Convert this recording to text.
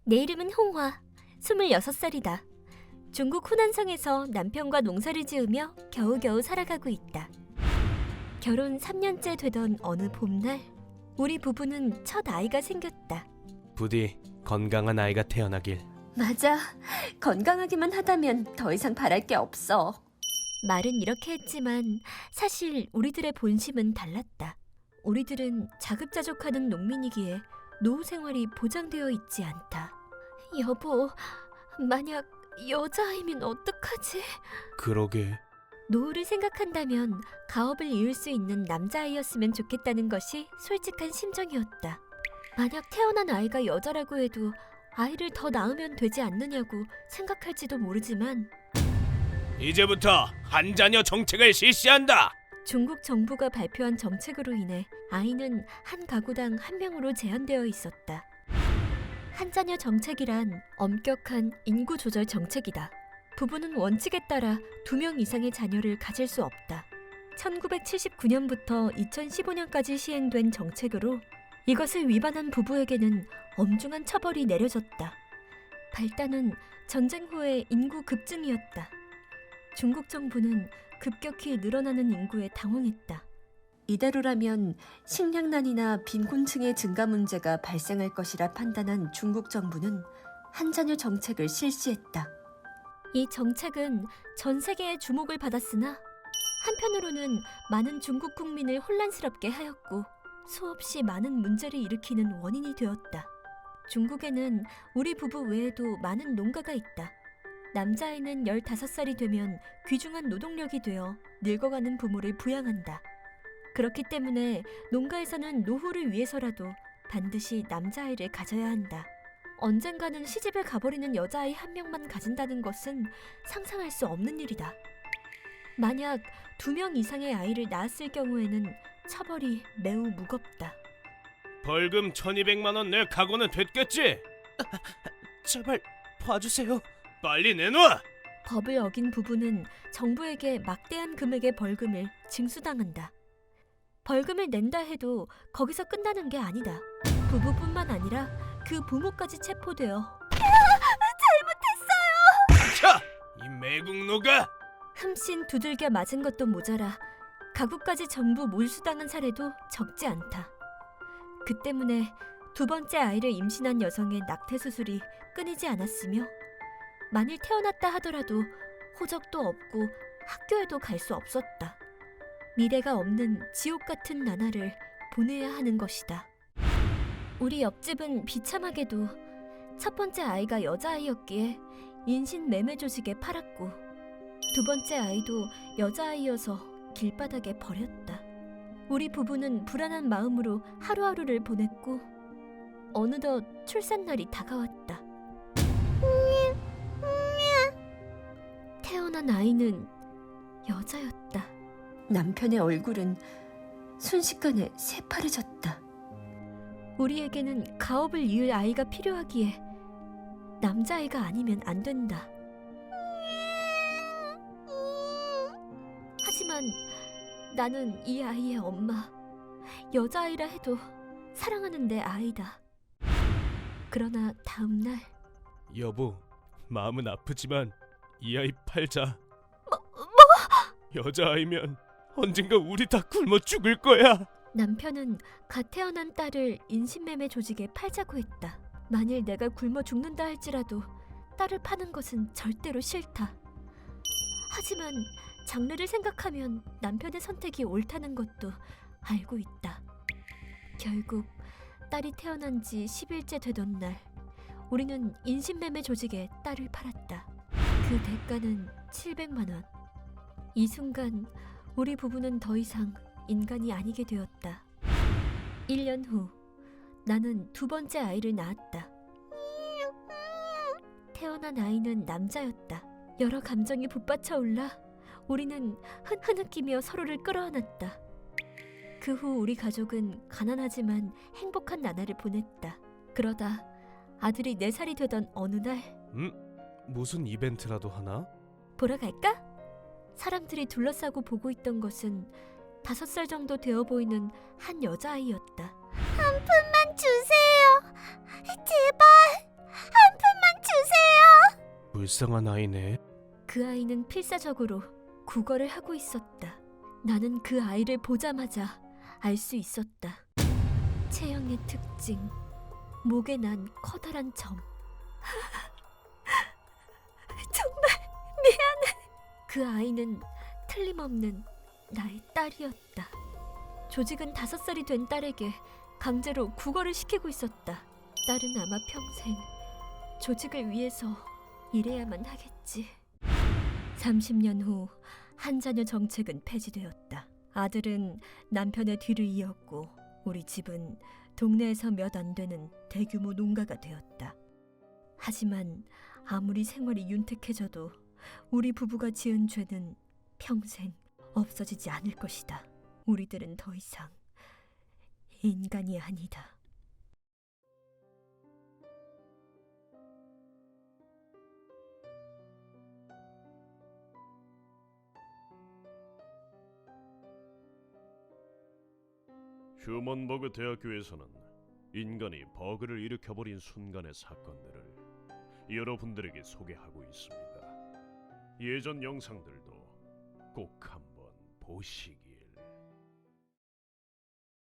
내 이름은 홍화, 26살이다. 중국 후난성에서 남편과 농사를 지으며 겨우겨우 살아가고 있다. 결혼 3년째 되던 어느 봄날, 우리 부부는 첫 아이가 생겼다. 부디 건강한 아이가 태어나길. 맞아. 건강하기만 하다면 더 이상 바랄 게 없어. 말은 이렇게 했지만 사실 우리들의 본심은 달랐다. 우리들은 자급자족하는 농민이기에 노후 생활이 보장되어 있지 않다. 여보, 만약 여자아이면 어떡하지? 그러게. 노후를 생각한다면 가업을 이을 수 있는 남자아이였으면 좋겠다는 것이 솔직한 심정이었다. 만약 태어난 아이가 여자라고 해도 아이를 더 낳으면 되지 않느냐고 생각할지도 모르지만 이제부터 한 자녀 정책을 실시한다. 중국 정부가 발표한 정책으로 인해 아이는 한 가구당 한 명으로 제한되어 있었다. 한 자녀 정책이란 엄격한 인구 조절 정책이다. 부부는 원칙에 따라 2명 이상의 자녀를 가질 수 없다. 1979년부터 2015년까지 시행된 정책으로 이것을 위반한 부부에게는 엄중한 처벌이 내려졌다. 발단은 전쟁 후의 인구 급증이었다. 중국 정부는 급격히 늘어나는 인구에 당황했다. 이대로라면 식량난이나 빈곤층의 증가 문제가 발생할 것이라 판단한 중국 정부는 한 자녀 정책을 실시했다. 이 정책은 전 세계의 주목을 받았으나 한편으로는 많은 중국 국민을 혼란스럽게 하였고 수없이 많은 문제를 일으키는 원인이 되었다. 중국에는 우리 부부 외에도 많은 농가가 있다. 남자아이는 15살이 되면 귀중한 노동력이 되어 늙어가는 부모를 부양한다. 그렇기 때문에 농가에서는 노후를 위해서라도 반드시 남자아이를 가져야 한다. 언젠가는 시집을 가버리는 여자아이 한 명만 가진다는 것은 상상할 수 없는 일이다. 만약 2명 이상의 아이를 낳았을 경우에는 처벌이 매우 무겁다. 벌금 1200만 원 낼 각오는 됐겠지? 제발 봐주세요. 빨리 내놔. 법을 어긴 부부는 정부에게 막대한 금액의 벌금을 징수당한다. 벌금을 낸다 해도 거기서 끝나는 게 아니다. 부부뿐만 아니라 그 부모까지 체포되어 자, 이 매국노가. 흠씬 두들겨 맞은 것도 모자라 가구까지 전부 몰수당한 사례도 적지 않다. 그 때문에 2번째 아이를 임신한 여성의 낙태 수술이 끊이지 않았으며 만일 태어났다 하더라도 호적도 없고 학교에도 갈 수 없었다. 미래가 없는 지옥 같은 나날을 보내야 하는 것이다. 우리 옆집은 비참하게도 첫 번째 아이가 여자아이였기에 인신 매매 조직에 팔았고 2번째 아이도 여자아이여서 길바닥에 버렸다. 우리 부부는 불안한 마음으로 하루하루를 보냈고 어느덧 출산날이 다가왔다. 태어난 아이는 여자였다. 남편의 얼굴은 순식간에 새파래졌다. 우리에게는 가업을 이을 아이가 필요하기에 남자아이가 아니면 안 된다. 하지만 나는 이 아이의 엄마, 여자아이라 해도 사랑하는 내 아이다. 그러나 다음 날 여보, 마음은 아프지만 이 아이 팔자. 여자아이면 언젠가 우리 다 굶어 죽을 거야. 남편은 갓 태어난 딸을 인신매매 조직에 팔자고 했다. 만일 내가 굶어 죽는다 할지라도 딸을 파는 것은 절대로 싫다. 하지만 장래를 생각하면 남편의 선택이 옳다는 것도 알고 있다. 결국 딸이 태어난 지 10일째 되던 날 우리는 인신매매 조직에 딸을 팔았다. 그 대가는 700만 원. 이 순간 우리 부부는 더 이상 인간이 아니게 되었다. 1년 후 나는 2번째 아이를 낳았다. 태어난 아이는 남자였다. 여러 감정이 북받쳐 올라 우리는 흐느끼며 서로를 끌어안았다. 그 후 우리 가족은 가난하지만 행복한 나날을 보냈다. 그러다 아들이 4살이 되던 어느 날 무슨 이벤트라도 하나? 보러 갈까? 사람들이 둘러싸고 보고 있던 것은 5살 정도 되어 보이는 한 여자아이였다. 한 푼만 주세요. 제발 불쌍한 아이네. 그 아이는 필사적으로 국어를 하고 있었다. 나는 그 아이를 보자마자 알 수 있었다. 체형의 특징, 목에 난 커다란 점. 정말 미안해. 그 아이는 틀림없는 나의 딸이었다. 조직은 5살이 된 딸에게 강제로 국어를 시키고 있었다. 딸은 아마 평생 조직을 위해서 일해야만 하겠지. 30년 후 한자녀 정책은 폐지되었다. 아들은 남편의 뒤를 이었고 우리 집은 동네에서 몇 안 되는 대규모 농가가 되었다. 하지만 아무리 생활이 윤택해져도 우리 부부가 지은 죄는 평생 없어지지 않을 것이다. 우리들은 더 이상 인간이 아니다. 휴먼버그 대학교에서는 인간이 버그를 일으켜버린 순간의 사건들을 여러분들에게 소개하고 있습니다. 예전 영상들도 꼭 한번 보시기